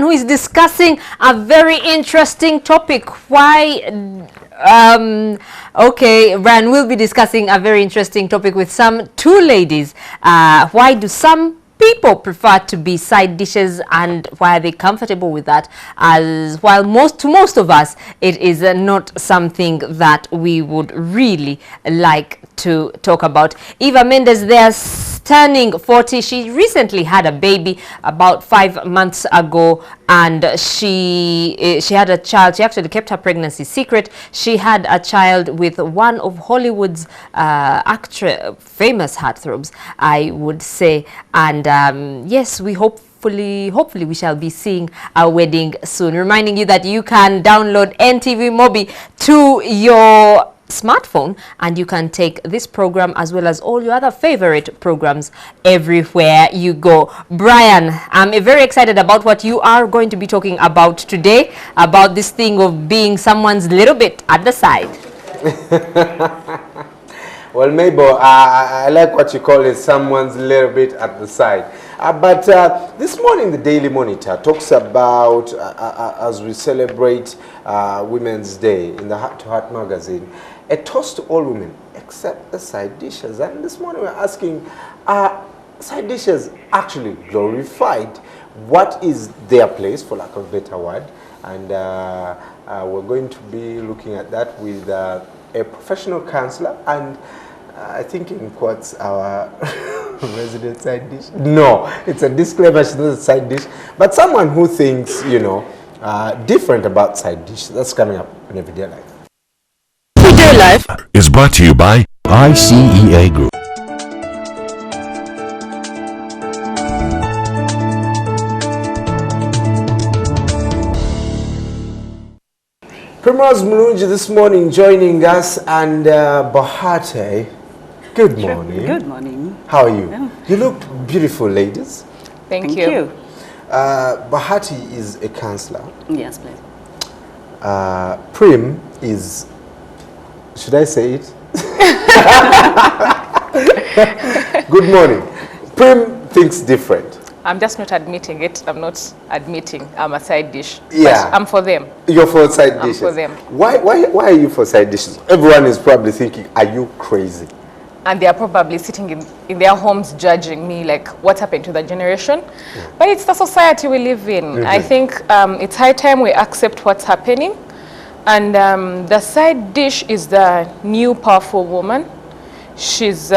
man who is discussing a very interesting topic. Why? Okay, Brian will be discussing a very interesting topic with two ladies. Why do some people prefer to be side dishes, and why are they comfortable with that? As while most of us, it is not something that we would really like to talk about. Eva Mendes, they're turning 40. She recently had a baby about 5 months ago, and she had a child. She actually kept her pregnancy secret. She had a child with one of Hollywood's famous heartthrobs, I would say. And yes, we hopefully we shall be seeing a wedding soon. Reminding you that you can download NTV Mobi to your smartphone, and you can take this program as well as all your other favorite programs everywhere you go. Brian, I'm very excited about what you are going to be talking about today, about this thing of being someone's little bit at the side. Well, Mabel, I like what you call it, someone's little bit at the side. But this morning, the Daily Monitor talks about, as we celebrate Women's Day in the Heart to Heart magazine, a toast to all women except the side dishes. And this morning we're asking, are side dishes actually glorified? What is their place, for lack of a better word? And we're going to be looking at that with a professional counselor, and I think in quotes, our resident side dish. No, it's a disclaimer, she's not a side dish, but someone who thinks, you know, different about side dish. That's coming up in Everyday Life. Everyday Life is brought to you by ICEA Group. Primrose Nyonyozi this morning joining us, and Bahati, good morning. Good morning. How are you? Yeah. You look beautiful, ladies. Thank you. Bahati is a counselor. Yes, please. Prim is, should I say it? Good morning. Prim thinks different. I'm just not admitting it. I'm not admitting I'm a side dish. Yeah. But I'm for them. You're for side dishes. I'm for them. Why are you for side dishes? Everyone is probably thinking, are you crazy? And they are probably sitting in their homes judging me, like, what happened to the generation? Yeah. But it's the society we live in. Mm-hmm. I think it's high time we accept what's happening. And the side dish is the new powerful woman. She's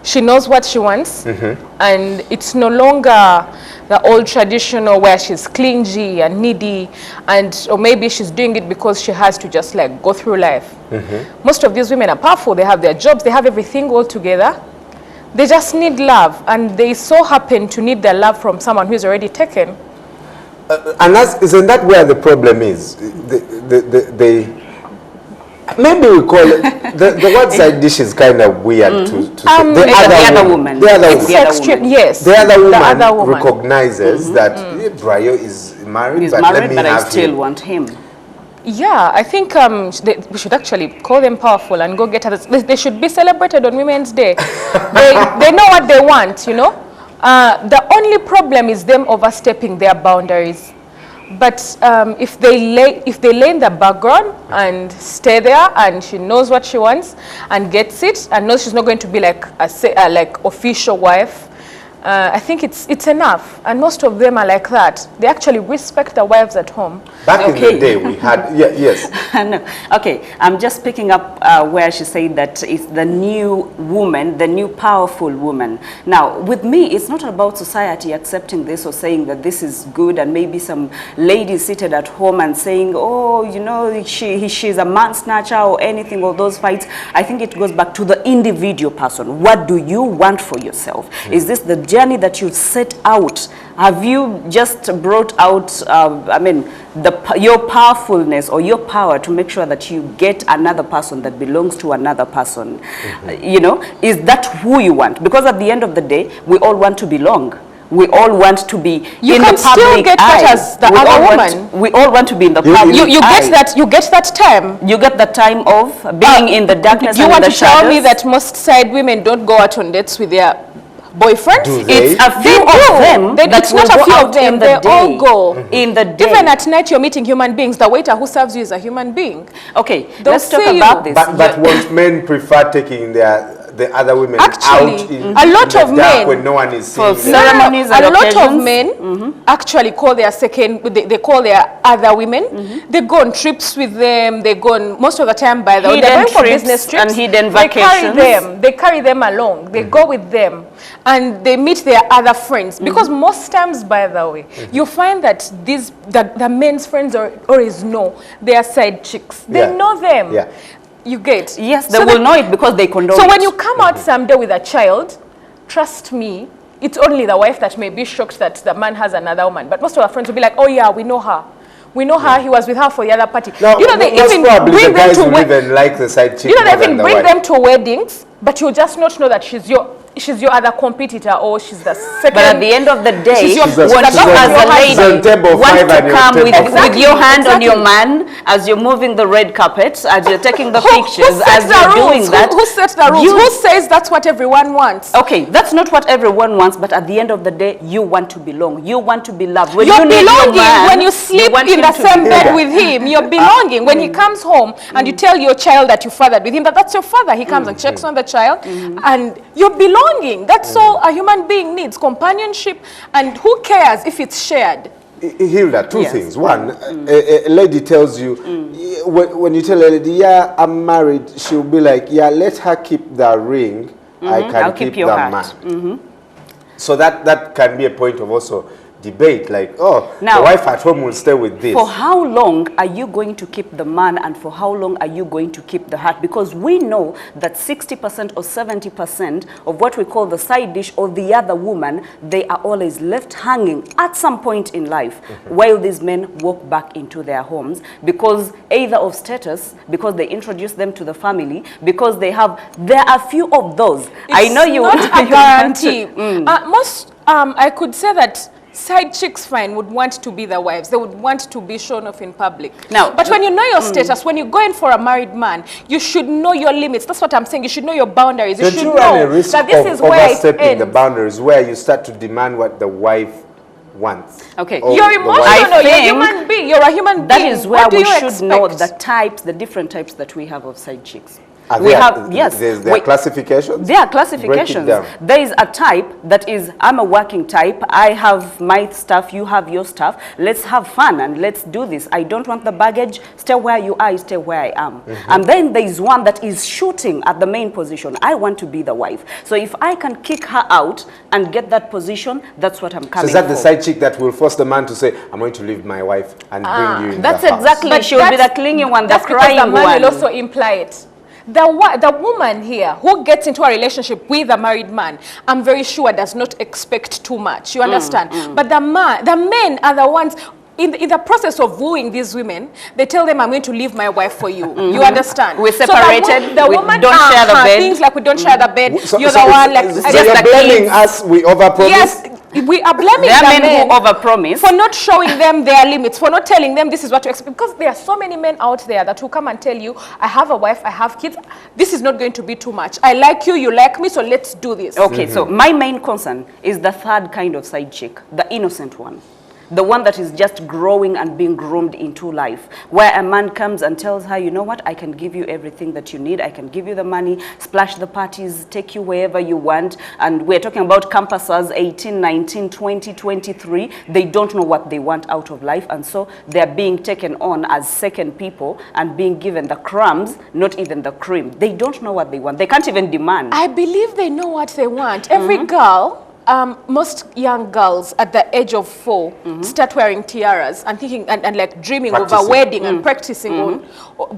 she knows what she wants, and it's no longer the old traditional where she's clingy and needy, or maybe she's doing it because she has to just like go through life. Most of these women are powerful. They have their jobs, they have everything all together. They just need love, and they so happen to need their love from someone who's already taken. And isn't that where the problem is? Maybe we call it, the word side dish is kind of weird to say. The other woman. Yes. The other woman recognizes that Brian is married, but I still want him. Yeah, I think we should actually call them powerful and go get others. They should be celebrated on Women's Day. they know what they want, you know. The only problem is them overstepping their boundaries. But if they lay in the background and stay there, and she knows what she wants and gets it, and knows she's not going to be like a official wife, I think it's enough. And most of them are like that. They actually respect the wives at home. Back in the day, we had, yes. No. Okay, I'm just picking up where she said that it's the new woman, the new powerful woman. Now, with me, it's not about society accepting this or saying that this is good, and maybe some lady seated at home and saying, oh, you know, she's a man snatcher or anything, or those fights. I think it goes back to the individual person. What do you want for yourself? Is this the journey that you set out? Have you just brought out, your powerfulness or your power to make sure that you get another person that belongs to another person? You know, is that who you want? Because at the end of the day, we all want to belong. We all want to be in the public eye. You can still get that as the other woman. We all want to be in the public eye. You get that time. You get the time of being in the darkness and in the shadows. You want to tell me that most side women don't go out on dates with their boyfriends. Do they? It's a few of them that It's not will a go few out of them. in the They all day. go. In the day. Even at night, you're meeting human beings. The waiter who serves you is a human being. Okay, They'll let's talk see you. about this. But won't men prefer taking the other women Actually, out in, a lot in the of dark men- when no one is For seeing them? ceremonies a and lot of occasions. men actually call their they call their other women. They go on trips with them. They go on, most of the time, by the way, they're Hidden going for trips business trips. and hidden They vacations. carry them along. They go with them, and they meet their other friends. Because most times, by the way, you find that the men's friends always know their side chicks. They Yeah. know them. Yeah. You get? Yes, they So will that- know it because they condone So it. when you come out someday with a child, trust me, it's only the wife that may be shocked that the man has another woman. But most of our friends will be like, oh yeah, we know her. We know her, he was with her for the other party. No, You know, they most even probably bring the them guys to will even like the side chick you know, more they than even the bring wife. them to weddings, but you'll just not know that she's your other competitor, or she's the second. But at the end of the day, She's your- She's a- when she's you on- as a she's on lady table want 5 to and you're come table with, four. with your hand on your Exactly. man as you're moving the red carpet, as you're taking the who pictures, sets as the you're rules? doing that. Who sets the rules? you- Who says that's what everyone wants? Okay, that's not what everyone wants, but at the end of the day, you want to belong. You want to be loved. When You're you need your belonging man, when you sleep want in him the to same be bed there. with him. You're belonging when he comes home and you tell your child that you fathered with him, that's your father. He comes and checks on the child, and you're belonging. That's all a human being needs: companionship, and who cares if it's shared? Hilda, two Yes. things. One, a lady tells you, when you tell a lady, yeah, I'm married, she'll be like, yeah, let her keep the ring. I can I'll keep keep your the heart. man. So that can be a point of also debate, like, oh, Now- the wife at home will stay with this. For how long are you going to keep the man, and for how long are you going to keep the heart? Because we know that 60% or 70% of what we call the side dish or the other woman, they are always left hanging at some point in life while these men walk back into their homes, because either of status, because they introduce them to the family, because there are few of those. I know you It's you not a want to- guarantee. I could say that side chicks would want to be the wives. They would want to be shown off in public. Now, but when you know your status, when you go in for a married man, you should know your limits. That's what I'm saying. You should know your boundaries. You Don't should you run a know risk that this of is where it overstepping the ends. boundaries, where you start to demand what the wife wants? Okay. Or You're the wife- emotional. You're a think human being. You're a human That being. is where What do we you should know the expect? types, the different types that we have of side chicks. Are We there- have, yes. There are classifications? There are classifications. down. There is a type that is, I'm a working type. I have my stuff, you have your stuff. Let's have fun and let's do this. I don't want the baggage. Stay where you are, stay where I am. And then there is one that is shooting at the main position. I want to be the wife. So if I can kick her out and get that position, that's what I'm So coming is that the for. side chick that will force the man to say, I'm going to leave my wife and bring you in That's the house? exactly, But she will be the that's- clingy one, the That's because crying the man one. will also imply it. The woman here who gets into a relationship with a married man, I'm very sure does not expect too much. You understand? But the men are the ones. In the process of wooing these women, they tell them, I'm going to leave my wife for you. You understand? We're So separated, the we woman, don't share the bed. Things like we don't share the bed. So, You're so the one like... so I you're guess the blaming kids. us, we overpromise? Yes, we are blaming There are the men who men overpromise. for not showing them their limits, for not telling them this is what to expect. Because there are so many men out there that will come and tell you, I have a wife, I have kids. This is not going to be too much. I like you, you like me, so let's do this. Okay, so my main concern is the third kind of side chick, the innocent one. The one that is just growing and being groomed into life, where a man comes and tells her, you know what, I can give you everything that you need. I can give you the money, splash the parties, take you wherever you want. And we're talking about campusers, 18, 19, 20, 23. They don't know what they want out of life. And so they're being taken on as second people and being given the crumbs, not even the cream. They don't know what they want. They can't even demand. I believe they know what they want. Every girl, most young girls at the age of 4 start wearing tiaras and thinking and like dreaming of a Practicing. wedding and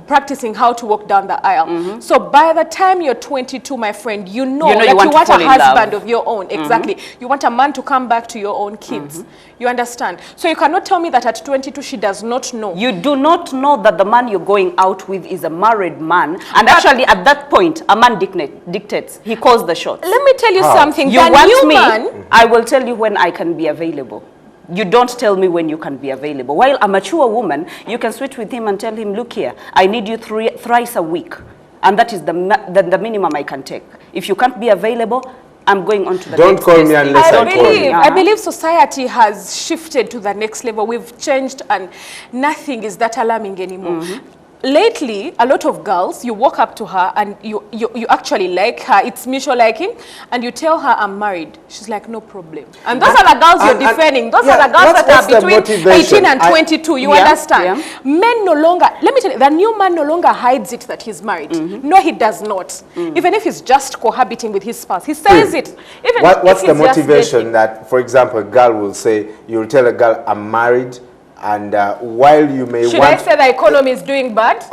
practicing how to walk down the aisle. So by the time you're 22, my friend, you know You that want you to want a fall in love. husband of your own. Exactly. You want a man to come back to your own kids. You understand? So you cannot tell me that at 22 she does not know. You do not know that the man you're going out with is a married man. And actually, at that point, a man dictates. He calls the shots. Let me tell you How? something. You The want new me, man, I will tell you when I can be available. You don't tell me when you can be available. While a mature woman, you can switch with him and tell him, look here, I need you thrice a week. And that is the minimum I can take. If you can't be available, I'm going on to the Don't next call me best thing. unless I call you. I believe society has shifted to the next level. We've changed and nothing is that alarming anymore. Lately, a lot of girls, you walk up to her and you actually like her, it's mutual liking, and you tell her, I'm married. She's like, no problem. And those are the girls you're defending. Those are the girls that are between 18 and 22, you understand? Men no longer, let me tell you, the new man no longer hides it that he's married. No, he does not. Even if he's just cohabiting with his spouse, he says it. Even What's if the he's just motivation dating. that, for example, a girl will say, you'll tell a girl, I'm married, and while you may Should want... I say the economy is doing bad?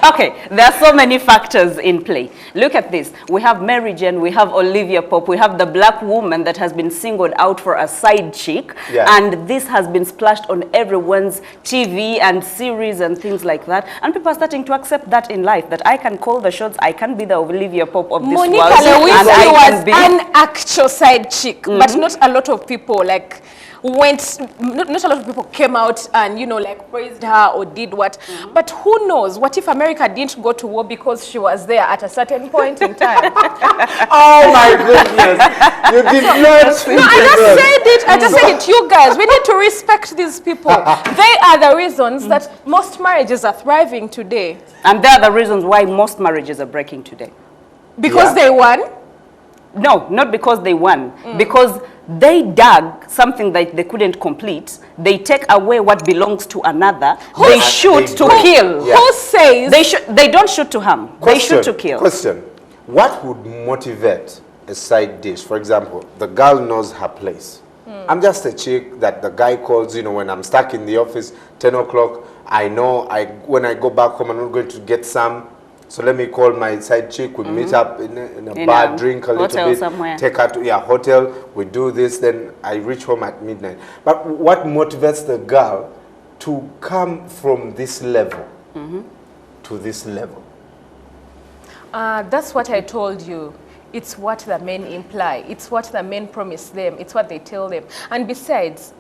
Okay, there are so many factors in play. Look at this. We have Mary Jane, we have Olivia Pope, we have the black woman that has been singled out for a side chick, and this has been splashed on everyone's TV and series and things like that. And people are starting to accept that in life, that I can call the shots, I can be the Olivia Pope of this Monica world. Lewinsky was an actual side chick, but not a lot of people not a lot of people came out and, you know, like praised her or did what. But who knows? What if America didn't go to war because she was there at a certain point in time? Oh my goodness! You did not. No, I just said it. You guys, we need to respect these people. They are the reasons that most marriages are thriving today. And they are the reasons why most marriages are breaking today. Because they won? No, not because they won. Because they dug something that they couldn't complete. They take away what belongs to another. They shoot to kill. Who says? They don't shoot to harm. They shoot to kill. Question. What would motivate a side dish? For example, the girl knows her place. I'm just a chick that the guy calls, you know, when I'm stuck in the office, 10 o'clock, I know when I go back home, I'm not going to get some. So let me call my side chick, we meet up in a bar, drink a little bit, somewhere. take her to hotel, we do this, then I reach home at midnight. But what motivates the girl to come from this level to this level? That's what I told you. It's what the men imply. It's what the men promise them. It's what they tell them. And besides,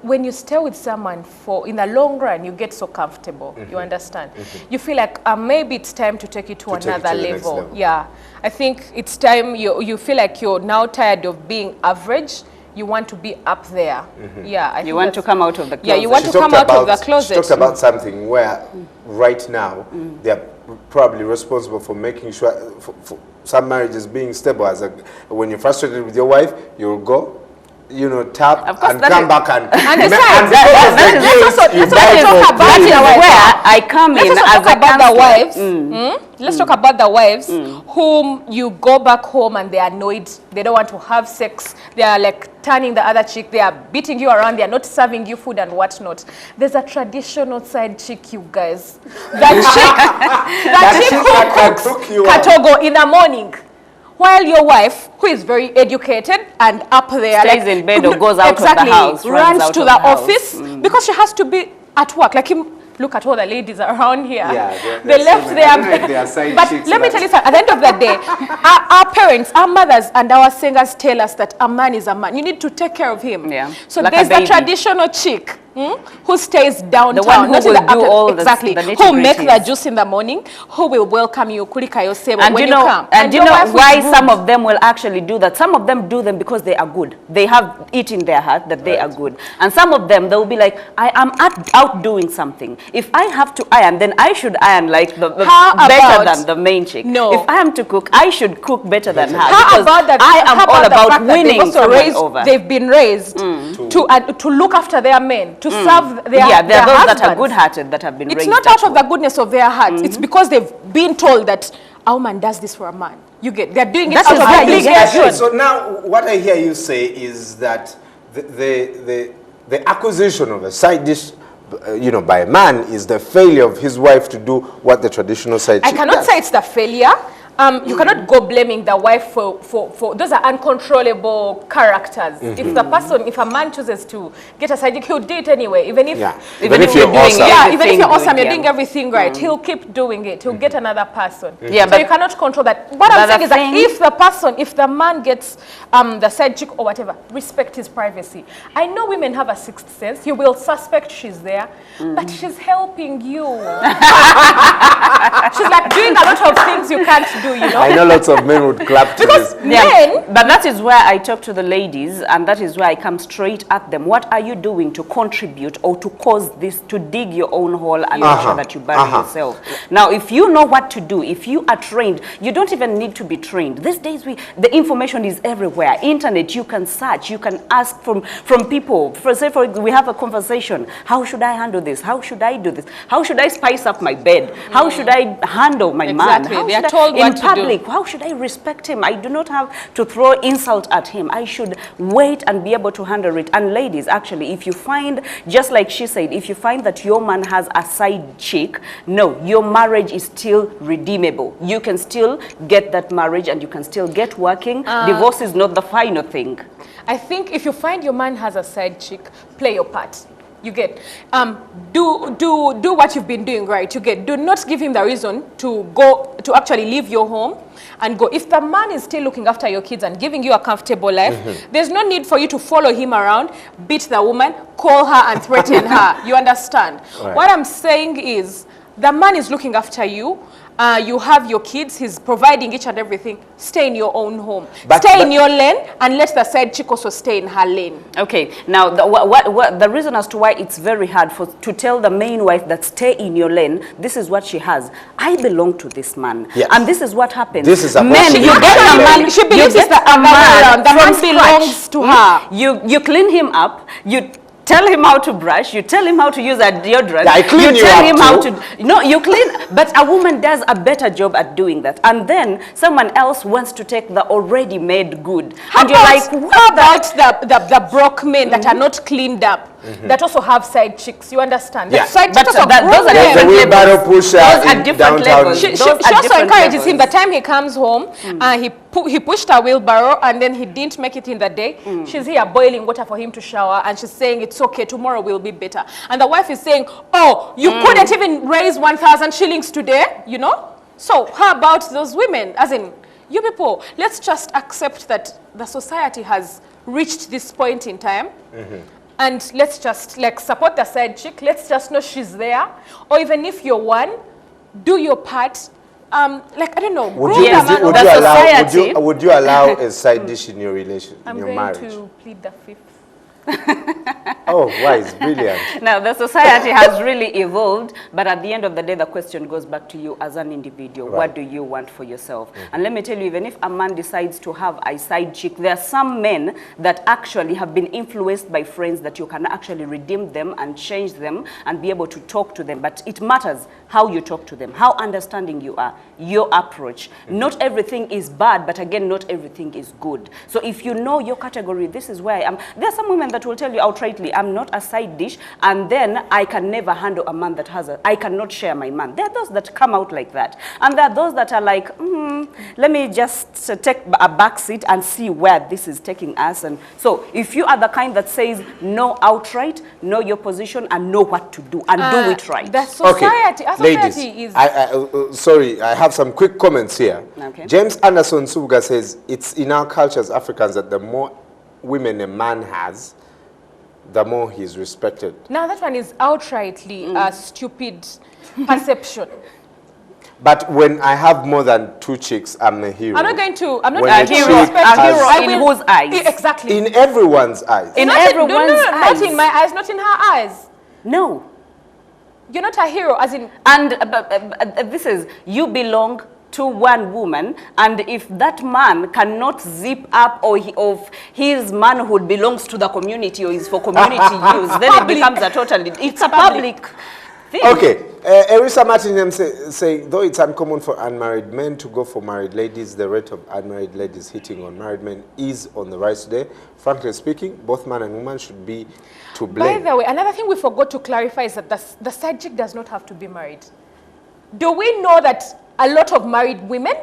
when you stay with someone in the long run, you get so comfortable. You understand? You feel like maybe it's time to take it to another level. Yeah. I think it's time you feel like you're now tired of being average. You want to be up there. Yeah. You want to come out of the closet. Yeah, you want to come out of the closet. She talked about something where right now they're probably responsible for making sure for some marriages being stable. When you're frustrated with your wife, you'll go, you know, tap and come back and besides, let's talk about the wives. Let's talk about the wives whom you go back home and they're annoyed. They don't want to have sex. They are like turning the other chick. They are beating you around. They are not serving you food and whatnot. There's a traditional side chick, you guys. That chick who cooks katogo in the morning. While your wife, who is very educated and up there, stays in bed or goes out of the house, runs to the office because she has to be at work. Like look at all the ladies around here. Yeah, they left their... But let me tell you something. At the end of the day, our parents, our mothers, and our singers tell us that a man is a man. You need to take care of him. Yeah. So like there's the traditional chick who stays downtown. The one who will do all exactly. the who make the juice in the morning, who will welcome you, kulika yosebo, and when you know, come. And you know why some of them will actually do that? Some of them do them because they are good. They have it in their heart that they are good. And some of them, they'll be like, I am out doing something. If I have to iron, then I should iron like better than the main chick. No. If I am to cook, I should cook better than her. How about that? I am all about winning someone over. They've been raised to look after their men, to serve their there are those husbands. that are good-hearted that have been raised. It's not out of the goodness of their hearts. It's because they've been told that a woman does this for a man. They're doing it out of obligation. So now, what I hear you say is that the acquisition of a side dish, you know, by a man is the failure of his wife to do what the traditional side chick does. I cannot say it's the failure. You cannot go blaming the wife for those are uncontrollable characters. If a man chooses to get a side chick, he'll do it anyway. Even if you're awesome, you're doing everything right, he'll keep doing it. He'll get another person. Yeah, so you cannot control that. What I'm saying is that if the man gets the side chick or whatever, respect his privacy. I know women have a sixth sense. You will suspect she's there, but she's helping you. She's like doing a lot of things you can't do, you know. I know lots of men would clap to this. Men, But that is where I talk to the ladies, and that is where I come straight at them. What are you doing to contribute or to cause this, to dig your own hole and make sure that you bury yourself? Now, if you know what to do, if you are trained, you don't even need to be trained. These days, the information is everywhere. Internet, you can search, you can ask from people. We have a conversation. How should I handle this? How should I do this? How should I spice up my bed? How should I handle my man? How They are should told in what to public, do. how should I respect him? I do not have to throw insult at him. I should wait and be able to handle it. And ladies, actually, if you find, just like she said, if you find that your man has a side chick, no, your marriage is still redeemable. You can still get that marriage and you can still get working. Divorce is not the final thing. I think if you find your man has a side chick, play your part. You get, do what you've been doing, right? You get, do not give him the reason to go, to actually leave your home and go. If the man is still looking after your kids and giving you a comfortable life, there's no need for you to follow him around, beat the woman, call her and threaten her. You understand? Right. What I'm saying is, the man is looking after you. You have your kids, he's providing each and everything. Stay in your own home. Stay in your lane and let the side chick also stay in her lane. Okay, now the reason as to why it's very hard to tell the main wife that stay in your lane, this is what she has. I belong to this man. Yes. And this is what happens. This is a men, person. you get a man, She believes you it's get the a man the man from belongs scratch. to her. You clean him up, you tell him how to brush, you tell him how to use a deodorant. Yeah, I clean you tell up him too. how to, no, you clean, but a woman does a better job at doing that. And then someone else wants to take the already made good. How And you're like, how about the broke men that are not cleaned up, that also have side chicks? You understand? Yeah. The side But chicks also those are grown There's men. a different wheelbarrow levels. pusher Those are in different downtown. levels. She Those are also different encourages him. The levels. time he comes home, he pushed a wheelbarrow and then he didn't make it in the day. She's here boiling water for him to shower and she's saying it's okay, tomorrow will be better. And the wife is saying, oh, you couldn't even raise 1,000 shillings today, you know? So how about those women? As in, you people, let's just accept that the society has reached this point in time. And let's just like support the side chick. Let's just know she's there. Or even if you're one, do your part. Like, I don't know. Would groom you, the man would, over- you allow, society. would you allow a side dish in your relation, in I'm your going marriage? to plead the fifth. Oh, wise, brilliant. Now, the society has really evolved, but at the end of the day, the question goes back to you as an individual. Right. What do you want for yourself? And let me tell you, even if a man decides to have a side chick, there are some men that actually have been influenced by friends that you can actually redeem them and change them and be able to talk to them. But it matters how you talk to them, how understanding you are, your approach. Not everything is bad, but again, not everything is good. So if you know your category, this is where I am. There are some women that will tell you outrightly, I'm not a side dish, and then I can never handle a man that has I cannot share my man. There are those that come out like that. And there are those that are like, let me just take a back seat and see where this is taking us. And so if you are the kind that says no outright, know your position and know what to do and do it right. The society, our Ladies, society is... sorry, I have some quick comments here. Okay. James Anderson Suga says, it's in our culture as Africans that the more women a man has, the more he's respected. Now that one is outrightly a stupid perception. But when I have more than 2 chicks, I'm a hero. I'm not going to, I'm not When going a to chick respect has- you. I in will- whose eyes? Exactly. In everyone's eyes. In Not everyone's not eyes. in my eyes, not in her eyes. No. You're not a hero, as in... And this is, you belong to one woman, and if that man cannot zip up or his manhood belongs to the community or is for community use, then it becomes a totally, it's a public thing. Okay, Erisa Martin saying, though it's uncommon for unmarried men to go for married ladies, the rate of unmarried ladies hitting on married men is on the rise today. Frankly speaking, both man and woman should be to blame. By the way, another thing we forgot to clarify is that the side chick does not have to be married. Do we know that a lot of married women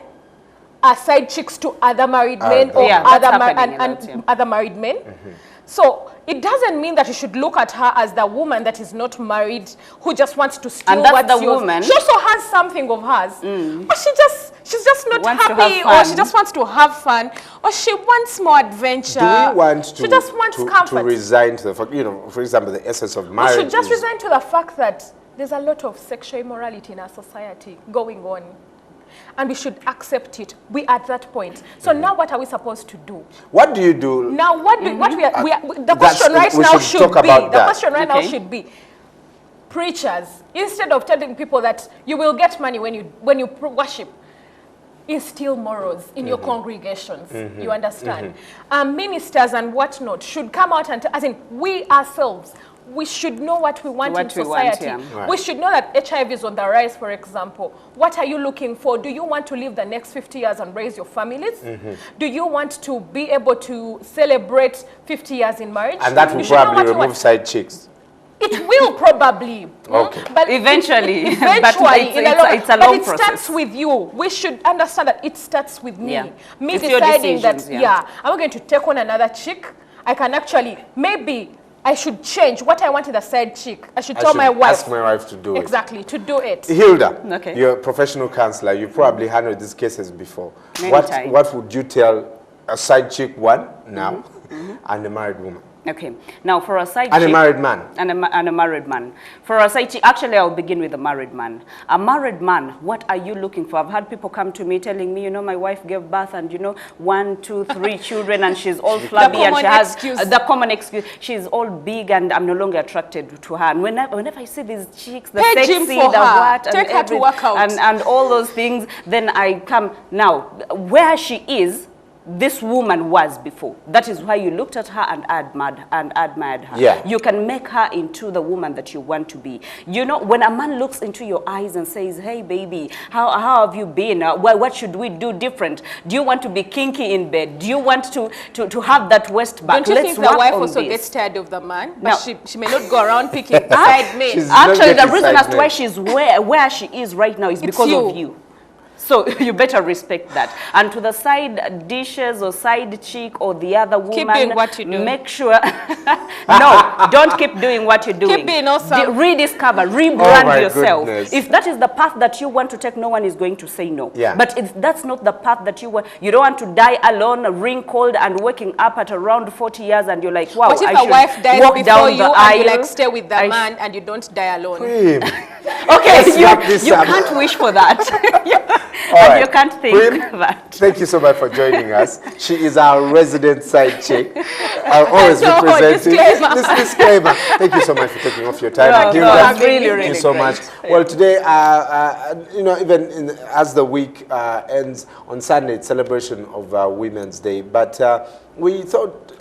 are side chicks to other married men or Yeah, that's other, happening a lot, yeah. other married men? So it doesn't mean that you should look at her as the woman that is not married, who just wants to steal And that's what's the yours. woman. She also has something of hers, but she's just not Wants to happy, have or fun. she just wants to have fun, or she wants more adventure. Do we want she just wants to comfort. resign to the fact, you know, for example, the essence of We marriage should just is- resign to the fact that there's a lot of sexual immorality in our society going on. and we should accept it. We are at that point. So now what are we supposed to do? What do you do? Now what do the question right now should be preachers, instead of telling people that you will get money when you worship, instill morals in your congregations. You understand? Ministers and whatnot should come out and as in we ourselves, we should know what we want in society. We should know that HIV is on the rise, for example. What are you looking for? Do you want to live the next 50 years and raise your families? Do you want to be able to celebrate 50 years in marriage? And that will probably remove side chicks. It will probably. Okay. But eventually. It's a long process. It starts with you. We should understand that it starts with me. Me it's deciding that, I'm going to take on another chick. I can actually, maybe I should change what I want in the side chick. I should tell my wife. Ask my wife to do it. Exactly, to do it. Hilda, you're a professional counselor. You probably handled these cases before. What would you tell a side chick one now and a married woman? Okay. Now, for a side chick... And a married man. And a married man. For a side chick, actually, I'll begin with a married man. A married man, what are you looking for? I've had people come to me telling me, my wife gave birth and, 1, 2, 3 children and she's all flabby and she has the common excuse. She's all big and I'm no longer attracted to her. And whenever I see these chicks, the sexy, the what, take her to work out. And all those things, then I come. Now, where she is, this woman was before. That is why you looked at her and admired her. Yeah. You can make her into the woman that you want to be. When a man looks into your eyes and says, hey, baby, how have you been? What should we do different? Do you want to be kinky in bed? Do you want to have that waist back? Don't you think the wife also gets tired of the man? But she may not go around picking side men. Actually, the reason as to why she's where she is right now is because of you. So you better respect that. And to the side dishes or side chick or the other woman, keep doing what you do. Make sure. No, don't keep doing what you're doing. Keep being awesome. Rediscover, rebrand yourself. Goodness. If that is the path that you want to take, no one is going to say no. Yeah. But if that's not the path that you want, you don't want to die alone, wrinkled, and waking up at around 40 years, and you're like, wow, what if I a wife dies walk before down you the and aisle. you like stay with the man and you don't die alone? Okay, you can't wish for that. You can't think that. Thank you so much for joining us. She is our resident side chick. I'll always representing this disclaimer. Thank you so much for taking off your time. I'm really thank you so much. Well, today, even as the week ends on Sunday, it's celebration of Women's Day. But we thought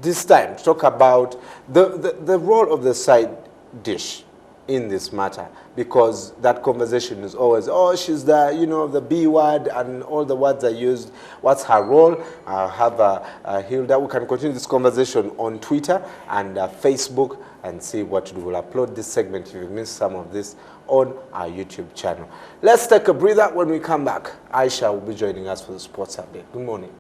this time to talk about the role of the side dish in this matter, because that conversation is always, oh, she's the, the B word and all the words are used. What's her role? I have Hilda. We can continue this conversation on Twitter and Facebook and see what to do. We'll upload this segment if you missed some of this on our YouTube channel. Let's take a breather. When we come back, Aisha will be joining us for the sports update. Good morning.